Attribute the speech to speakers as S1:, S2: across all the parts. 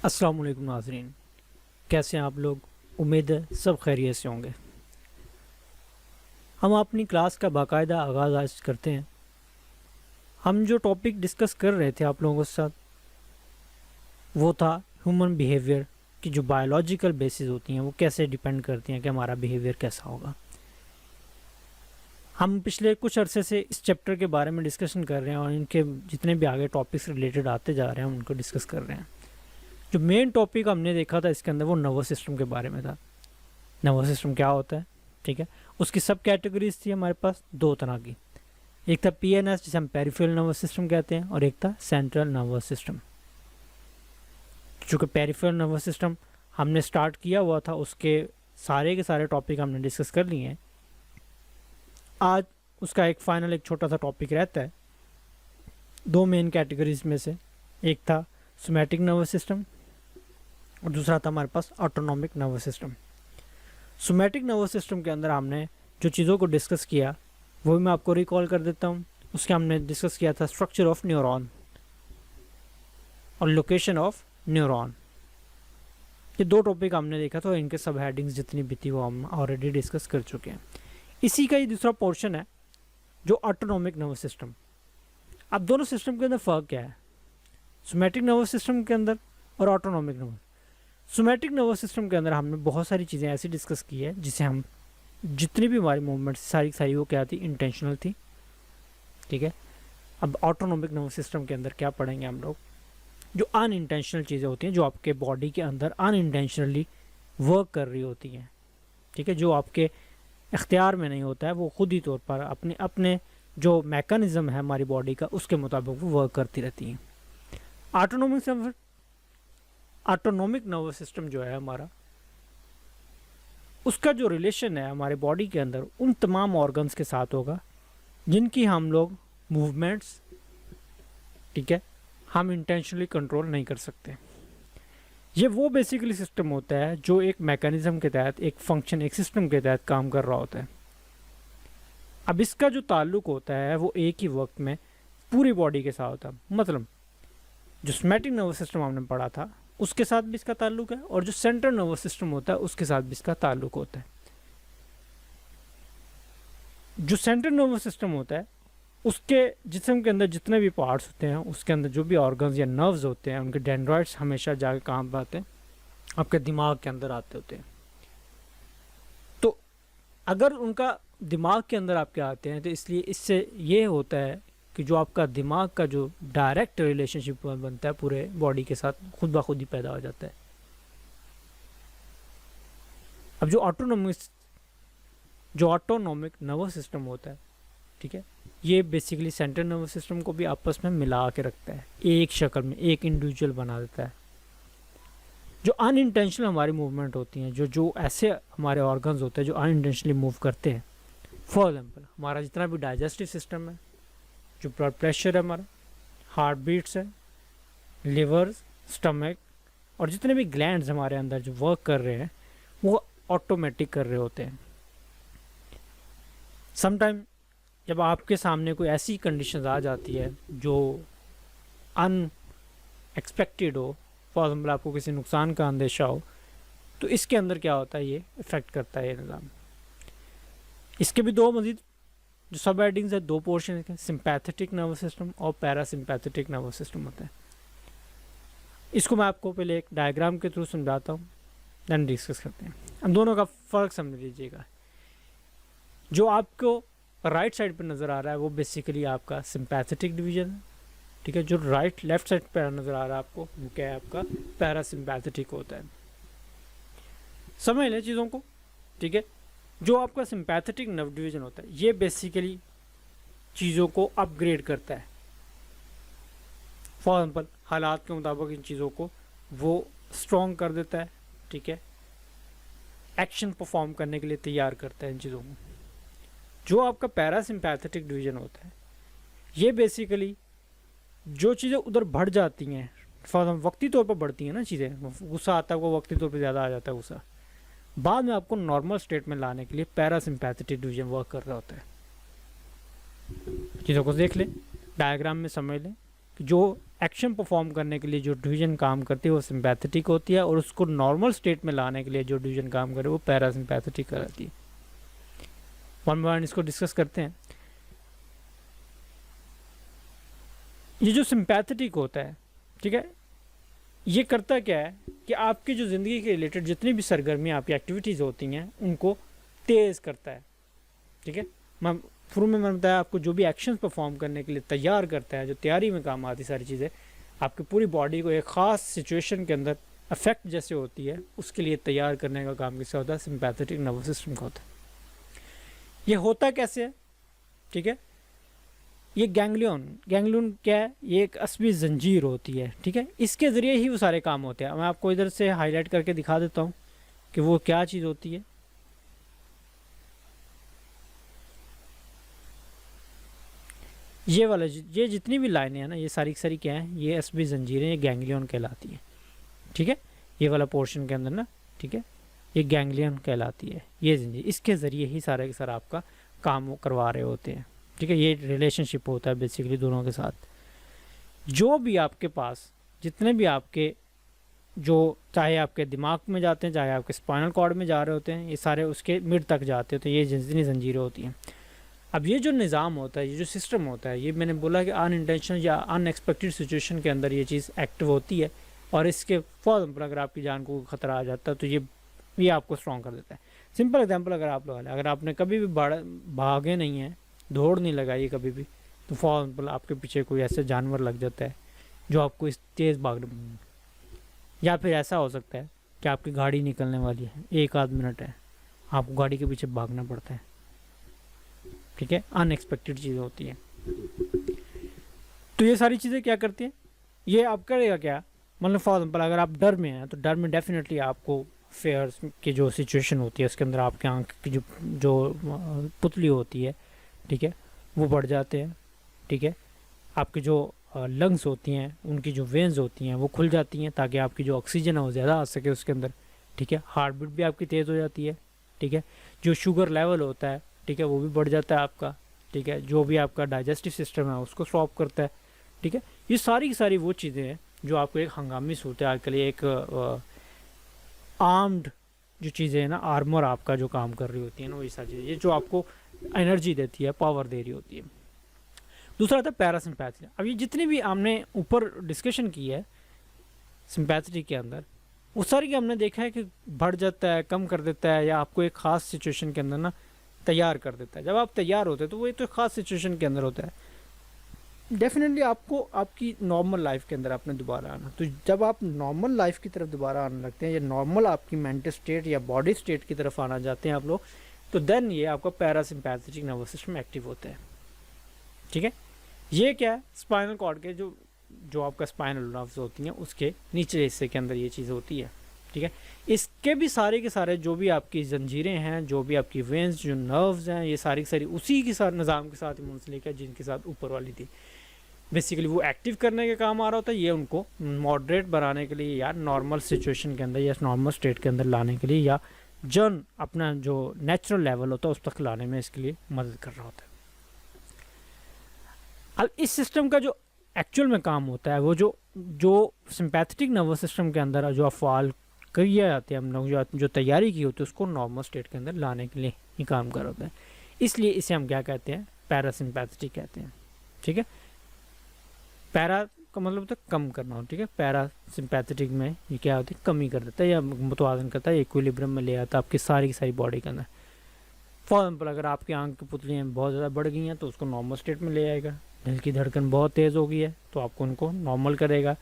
S1: अस्सलाम वालेकुम नाज़रीन, कैसे हैं आप लोग। उम्मीद है सब खैरियत से होंगे। हम अपनी क्लास का बाकायदा आगाज़ आज करते हैं। हम जो टॉपिक डिस्कस कर रहे थे आप लोगों के साथ वो था ह्यूमन बिहेवियर की जो बायोलॉजिकल बेसिस होती हैं वो कैसे डिपेंड करती हैं कि हमारा बिहेवियर कैसा होगा। हम पिछले कुछ अरसे से इस चैप्टर के बारे में डिस्कशन कर रहे हैं और इनके जितने भी आगे टॉपिक्स रिलेटेड आते जा रहे हैं उनको डिस्कस कर रहे हैं। जो मेन टॉपिक हमने देखा था इसके अंदर वो नर्वस सिस्टम के बारे में था। नर्वस सिस्टम क्या होता है, ठीक है। उसकी सब कैटेगरीज थी हमारे पास दो तरह की। एक था पीएनएस जिसे हम पेरिफेरल नर्वस सिस्टम कहते हैं और एक था सेंट्रल नर्वस सिस्टम। चूँकि पेरिफेरल नर्वस सिस्टम हमने स्टार्ट किया हुआ था उसके सारे के सारे टॉपिक हमने डिस्कस कर लिए हैं। आज उसका एक फाइनल एक छोटा सा टॉपिक रहता है। दो मेन कैटेगरीज में से एक था सोमैटिक नर्वस सिस्टम और दूसरा था हमारे पास autonomic nervous system. Somatic nervous system के अंदर हमने जो चीज़ों को डिस्कस किया वो भी मैं आपको रिकॉल कर देता हूँ। उसके हमने डिस्कस किया था स्ट्रक्चर ऑफ न्यूरॉन और लोकेशन ऑफ न्यूरॉन। ये दो टॉपिक हमने देखा था और इनके सब हेडिंग्स जितनी भी थी वो हम ऑलरेडी डिस्कस कर चुके हैं। इसी का ही दूसरा पोर्शन है जो ऑटोनॉमिक नर्वस सिस्टम। अब दोनों सिस्टम के अंदर फ़र्क क्या है, सोमैटिक नर्वस सिस्टम के अंदर और autonomic nervous. Somatic nervous system के अंदर हमने बहुत सारी चीज़ें ऐसी डिस्कस की है जिसे हम जितनी भी हमारी मूवमेंट्स सारी सारी वो क्या थी, इंटेंशनल थी, ठीक है। अब ऑटोनॉमिक नर्वस सिस्टम के अंदर क्या पढ़ेंगे हम लोग, जो अनइंटेंशनल चीज़ें होती हैं जो आपके बॉडी के अंदर अनइंटेंशनली वर्क कर रही होती हैं, ठीक है। जो आपके इख्तियार में नहीं होता है, वो खुद ही तौर पर अपने अपने जो मैकेनिज़्म है हमारी बॉडी का उसके मुताबिक वो वर्क करती रहती हैं। ऑटोनॉमिक नर्वस सिस्टम जो है हमारा, उसका जो रिलेशन है हमारे बॉडी के अंदर उन तमाम ऑर्गन्स के साथ होगा जिनकी हम लोग मूवमेंट्स, ठीक है, हम इंटेंशनली कंट्रोल नहीं कर सकते। ये वो बेसिकली सिस्टम होता है जो एक मैकेनिज़्म के तहत, एक फंक्शन, एक सिस्टम के तहत काम कर रहा होता है। अब इसका जो ताल्लुक होता है वो एक ही वक्त में पूरी बॉडी के साथ होता है। मतलब जो सोमैटिक नर्वस सिस्टम हमने पढ़ा था उसके साथ भी इसका ताल्लुक है और जो सेंट्रल नर्वस सिस्टम होता है उसके साथ भी इसका ताल्लुक होता है। जो सेंट्रल नर्वस सिस्टम होता है उसके जिस्म के अंदर जितने भी पार्ट्स होते हैं उसके अंदर जो भी ऑर्गन्स या नर्व्स होते हैं उनके डेंड्राइट्स हमेशा जाके कहाँ पर आते हैं, आपके दिमाग के अंदर आते होते हैं। तो अगर उनका दिमाग के अंदर आपके आते हैं तो इसलिए इससे ये होता है कि जो आपका दिमाग का जो डायरेक्ट रिलेशनशिप बनता है पूरे बॉडी के साथ खुद ब खुद ही पैदा हो जाता है। अब जो ऑटोनॉमिक नर्वस सिस्टम होता है, ठीक है, ये बेसिकली सेंट्रल नर्वस सिस्टम को भी आपस में मिला के रखता है, एक शक्ल में एक इंडिविजुअल बना देता है। जो अनइंटेंशनल हमारी मूवमेंट होती हैं, जो ऐसे हमारे ऑर्गन्स होते हैं जो अनइंटेंशनली मूव करते हैं, फॉर एग्जाम्पल हमारा जितना भी डाइजेस्टिव सिस्टम है, जो ब्लड प्रेशर है हमारा, हार्ट बीट्स है, लिवर, स्टमक और जितने भी ग्लैंड्स हमारे अंदर जो वर्क कर रहे हैं वो ऑटोमेटिक कर रहे होते हैं। समटाइम जब आपके सामने कोई ऐसी कंडीशन आ जाती है जो अनएक्सपेक्टेड हो, फॉर एग्जाम्पल आपको किसी नुकसान का अंदेशा हो, तो इसके अंदर क्या होता है, ये इफ़ेक्ट करता है ये निज़ाम। इसके भी दो मज़ीद जो सब हेडिंग्स है, दो पोर्शन है, सिंपैथेटिक नर्वस सिस्टम और पैरासिम्पैथेटिक नर्वस सिस्टम होता है। इसको मैं आपको पहले एक डायग्राम के थ्रू समझाता हूँ, देन डिस्कस करते हैं। हम दोनों का फ़र्क समझ लीजिएगा। जो आपको राइट साइड पर नज़र आ रहा है वो बेसिकली आपका सिंपैथेटिक डिवीजन है, ठीक है। जो लेफ्ट साइड पर नज़र आ रहा है आपको वो क्या है, आपका पैरासिम्पैथेटिक होता है। समझ लें चीज़ों को, ठीक है। जो आपका सिंपैथेटिक नर्व डिवीजन होता है ये बेसिकली चीज़ों को अपग्रेड करता है। फॉर एग्जाम्पल हालात के मुताबिक इन चीज़ों को वो स्ट्रॉन्ग कर देता है, ठीक है, एक्शन परफॉर्म करने के लिए तैयार करता है इन चीज़ों को। जो आपका पैरासिम्पैथेटिक डिवीजन होता है ये बेसिकली जो चीज़ें उधर बढ़ जाती हैं, फॉर वक्ती तौर पर बढ़ती हैं ना चीज़ें, गुस्सा आता है वो वक्ती तौर पर ज़्यादा आ जाता है गुस्सा, बाद में आपको नॉर्मल स्टेट में लाने के लिए पैरासिम्पैथेटिक डिवीजन वर्क कर रहा होता है। चीज़ों को देख लें, डायग्राम में समझ लें कि जो एक्शन परफॉर्म करने के लिए जो डिवीज़न काम करती है वो सिंपैथेटिक होती है, और उसको नॉर्मल स्टेट में लाने के लिए जो डिवीज़न काम करे वो पैरासिम्पैथेटिक रहती है। वन बाय वन इसको डिस्कस करते हैं। ये जो सिंपैथेटिक होता है, ठीक है, ये करता क्या है कि आपकी जो ज़िंदगी के रिलेटेड जितनी भी सरगर्मियाँ आपकी एक्टिविटीज़ होती हैं उनको तेज़ करता है, ठीक है। मैं शुरू में मैंने बताया आपको, जो भी एक्शंस परफॉर्म करने के लिए तैयार करता है, जो तैयारी में काम आती सारी चीज़ें, आपकी पूरी बॉडी को एक ख़ास सिचुएशन के अंदर अफेक्ट जैसे होती है उसके लिए तैयार करने का काम किसका होता है? सिंपैथेटिक नर्वस सिस्टम का होता है। ये होता कैसे है, ठीक है, ये गैंग्लियन क्या है? ये एक असबी जंजीर होती है, ठीक है, इसके ज़रिए ही वो सारे काम होते हैं। मैं आपको इधर से हाईलाइट करके दिखा देता हूँ कि वो क्या चीज़ होती है। ये वाला, ये जितनी भी लाइनें हैं ना, ये सारी की सारी क्या है? ये असबी जंजीरें, ये गैंग्लियन कहलाती है, ठीक है। ये वाला पोर्शन के अंदर ना, ठीक है, ये गैंग्लियन कहलाती है, ये जंजीर, इसके ज़रिए ही सारे के सारा आपका काम करवा रहे होते हैं, ठीक है। ये रिलेशनशिप होता है बेसिकली दोनों के साथ। जो भी आपके पास जितने भी आपके, जो चाहे आपके दिमाग में जाते हैं, चाहे आपके स्पाइनल कॉर्ड में जा रहे होते हैं, ये सारे उसके मिड तक जाते होते हैं, ये जितनी जंजीरें होती हैं। अब ये जो निज़ाम होता है, ये जो सिस्टम होता है, ये मैंने बोला कि अनइंटेंशनल या अनएक्सपेक्टेड सिचुएशन के अंदर ये चीज़ एक्टिव होती है, और इसके फॉर एग्जाम्पल अगर आपकी जान को खतरा आ जाता है तो ये आपको स्ट्रॉन्ग कर देता है। सिंपल एग्जांपल अगर आप लगा लें, अगर आपने कभी भी भागे नहीं है, दौड़ नहीं लगाई कभी भी, तो फॉर एग्जाम्पल आपके पीछे कोई ऐसे जानवर लग जाता है जो आपको इस तेज़ भागने, या फिर ऐसा हो सकता है कि आपकी गाड़ी निकलने वाली है, 1 आध मिनट है, आपको गाड़ी के पीछे भागना पड़ता है, ठीक है, अनएक्सपेक्टेड चीज़ होती है। तो ये सारी चीज़ें क्या करती हैं, ये आप करेगा क्या, मतलब फॉर एग्जाम्पल अगर आप डर में हैं तो डर में डेफिनेटली आपको फेयर्स की जो सिचुएशन होती है उसके अंदर आपके आँख की जो पुतली होती है, ठीक है, वो बढ़ जाते हैं, ठीक है। आपकी जो लंग्स होती हैं, उनकी जो वेन्स होती हैं वो खुल जाती हैं ताकि आपकी जो ऑक्सीजन है वो ज़्यादा आ सके उसके अंदर, ठीक है। हार्ट बीट भी आपकी तेज़ हो जाती है, ठीक है। जो शुगर लेवल होता है, ठीक है, वो भी बढ़ जाता है आपका, ठीक है। जो भी आपका डाइजेस्टिव सिस्टम है उसको स्टॉप करता है, ठीक है। ये सारी की सारी वो चीज़ें हैं जो आपको एक हंगामी सूरत हाल के लिए एक आर्म्ड जो चीज़ें हैं ना, आर्मर आपका जो काम कर रही होती है ना, वही सारी चीज़ें, ये जो आपको एनर्जी देती है, पावर दे रही होती है। दूसरा आता है पैरासिम्पैथी। अब ये जितनी भी हमने ऊपर डिस्कशन की है सिंपैथी के अंदर, उस सारी की हमने देखा है कि बढ़ जाता है, कम कर देता है, या आपको एक ख़ास सिचुएशन के अंदर ना तैयार कर देता है। जब आप तैयार होते हैं तो वो एक तो ख़ास सिचुएशन के अंदर होता है, डेफिनेटली आपको आपकी नॉर्मल लाइफ के अंदर आपने दोबारा आना। तो जब आप नॉर्मल लाइफ की तरफ दोबारा आने लगते हैं, या नॉर्मल आपकी मेंटल स्टेट या बॉडी स्टेट की तरफ आना चाहते हैं आप लोग, तो देन ये आपका पैरासिम्पैथेटिक नर्वस सिस्टम एक्टिव होता है, ठीक है। ये क्या है, स्पाइनल कॉर्ड के जो आपका स्पाइनल नर्व्स होती हैं उसके निचले हिस्से के अंदर ये चीज़ होती है, ठीक है। इसके भी सारे के सारे जो भी आपकी जंजीरें हैं, जो भी आपकी वेन्स, जो नर्व्स हैं, ये सारी की सारी उसी के साथ निज़ाम के साथ ही मुंसलिक है जिनके साथ ऊपर वाली थी। बेसिकली वो एक्टिव करने के काम आ रहा होता है, ये उनको मॉडरेट बनाने के लिए या नॉर्मल सिचुएशन के अंदर या नॉर्मल स्टेट के अंदर लाने के लिए, या जन अपना जो नेचुरल लेवल होता है उस तक लाने में इसके लिए मदद कर रहा होता है। अब इस सिस्टम का जो एक्चुअल में काम होता है, वो जो सिंपैथेटिक नर्वस सिस्टम के अंदर जो अफ़आल किए जाते हैं, हम लोग जो तैयारी की होती है उसको नॉर्मल स्टेट के अंदर लाने के लिए ही काम कर होता है। इसलिए इसे हम क्या कहते हैं, पैरासिम्पैथेटिक कहते हैं, ठीक है। पैरा का मतलब होता है कम करना, ठीक है। पैरासिम्पैथेटिक में ये क्या होता है, कमी कर देता है या मुतवाज़न करता है, इक्विलिब्रियम में ले आता है आपकी सारी की सारी बॉडी के अंदर। फॉर एग्जाम्पल अगर आपकी आँख की पुतलियाँ बहुत ज़्यादा बढ़ गई हैं तो उसको नॉर्मल स्टेट में ले आएगा। दिल की धड़कन बहुत तेज़ हो गई है तो आपको उनको नॉर्मल करेगा।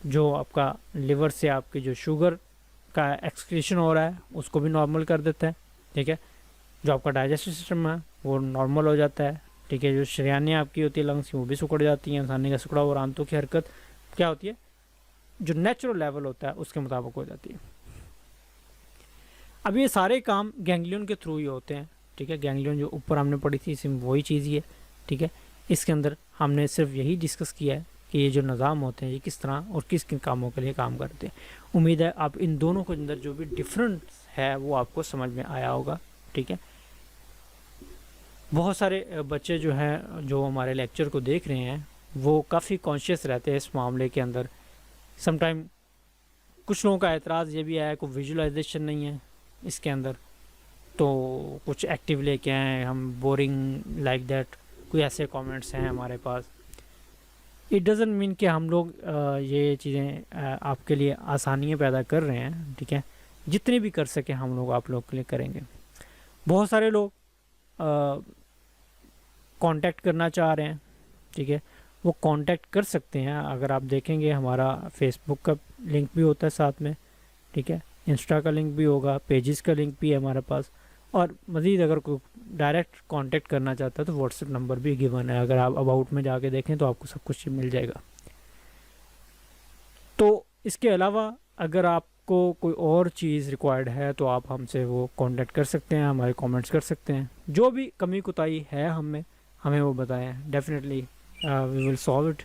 S1: जो आपका लिवर से आपकी जो शुगर का एक्सक्रीशन हो रहा है उसको भी नॉर्मल कर देता है, ठीक है। जो आपका डाइजेस्टिव सिस्टम है वो नॉर्मल हो जाता है, ठीक है। जो शरियानियाँ आपकी होती है लंग्स की वो भी सिकुड़ जाती हैं। इंसानी का सिकुड़ा और आंतों की हरकत क्या होती है, जो नेचुरल लेवल होता है उसके मुताबिक हो जाती है। अब ये सारे काम गैंग्लियन के थ्रू ही होते हैं, ठीक है। गैंग्लियन जो ऊपर हमने पढ़ी थी इसमें वही चीज़ ही है, ठीक है। इसके अंदर हमने सिर्फ यही डिस्कस किया है कि ये जो निज़ाम होते हैं ये किस तरह और किस किन कामों के लिए काम करते हैं। उम्मीद है आप इन दोनों के अंदर जो भी डिफरेंस है वो आपको समझ में आया होगा, ठीक है। बहुत सारे बच्चे जो हैं जो हमारे लेक्चर को देख रहे हैं वो काफ़ी कॉन्शियस रहते हैं इस मामले के अंदर। समटाइम कुछ लोगों का एतराज़ ये भी आया है, कोई विजुअलाइजेशन नहीं है इसके अंदर, तो कुछ एक्टिव लेके आए हम, बोरिंग लाइक दैट, कोई ऐसे कमेंट्स हैं हमारे पास। इट डज़ंट मीन कि हम लोग ये चीज़ें आपके लिए आसानियाँ पैदा कर रहे हैं, ठीक है। जितनी भी कर सके हम लोग आप लोग के लिए करेंगे। बहुत सारे लोग कांटेक्ट करना चाह रहे हैं, ठीक है, वो कांटेक्ट कर सकते हैं। अगर आप देखेंगे हमारा फेसबुक का लिंक भी होता है साथ में, ठीक है, इंस्टा का लिंक भी होगा, पेजेस का लिंक भी है हमारे पास, और मज़ीद अगर कोई डायरेक्ट कांटेक्ट करना चाहता है तो व्हाट्सएप नंबर भी गिवन है। अगर आप अबाउट में जाके देखें तो आपको सब कुछ मिल जाएगा। तो इसके अलावा अगर आपको कोई और चीज़ रिक्वायर्ड है तो आप हमसे वो कांटेक्ट कर सकते हैं, हमारे कमेंट्स कर सकते हैं। जो भी कमी कुताही है हमें वो बताएं, definitely we will solve it.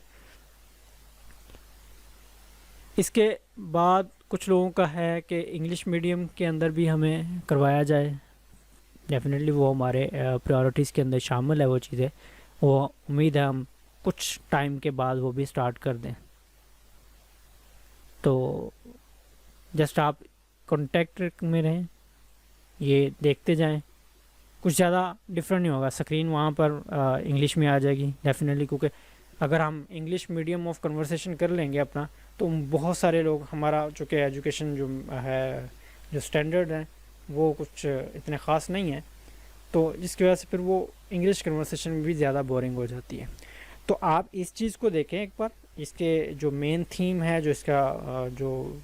S1: इसके बाद कुछ लोगों का है कि इंग्लिश मीडियम के अंदर भी हमें करवाया जाए। डेफिनेटली वो हमारे प्रायोरिटीज़ के अंदर शामिल है वो चीज़ें। वो उम्मीद है हम कुछ टाइम के बाद वो भी स्टार्ट कर दें। तो जस्ट आप कांटेक्ट में रहें, ये देखते जाएं, कुछ ज़्यादा डिफरेंट नहीं होगा। स्क्रीन वहाँ पर इंग्लिश में आ जाएगी डेफिनेटली, क्योंकि अगर हम इंग्लिश मीडियम ऑफ कन्वर्सेशन कर लेंगे अपना, तो बहुत सारे लोग, हमारा चूँकि एजुकेशन जो है, जो स्टैंडर्ड है वो कुछ इतने ख़ास नहीं है, तो जिसकी वजह से फिर वो इंग्लिश कन्वर्सेशन में भी ज़्यादा बोरिंग हो जाती है। तो आप इस चीज़ को देखें एक बार, इसके जो मेन थीम है, जो इसका जो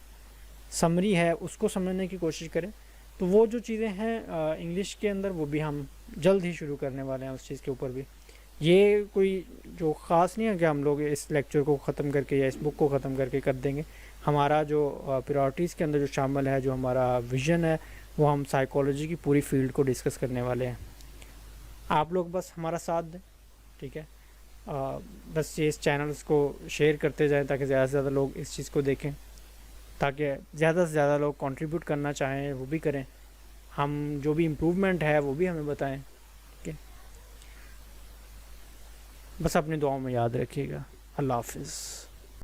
S1: समरी है, उसको समझने की कोशिश करें। तो वो जो चीज़ें हैं इंग्लिश के अंदर, वो भी हम जल्द ही शुरू करने वाले हैं उस चीज़ के ऊपर भी। ये कोई जो ख़ास नहीं है कि हम लोग इस लेक्चर को ख़त्म करके या इस बुक को ख़त्म करके कर देंगे। हमारा जो प्रायोरिटीज़ के अंदर जो शामिल है, जो हमारा विज़न है, वो हम साइकोलॉजी की पूरी फील्ड को डिस्कस करने वाले हैं। आप लोग बस हमारा साथ दें, ठीक है। बस ये इस चैनल्स को शेयर करते जाएं ताकि ज़्यादा से ज़्यादा लोग इस चीज़ को देखें, ताकि ज़्यादा से ज़्यादा लोग कंट्रीब्यूट करना चाहें वो भी करें। हम जो भी इम्प्रूवमेंट है वो भी हमें बताएं, ठीक है। बस अपनी दुआओं में याद रखिएगा। अल्लाह हाफ़िज़।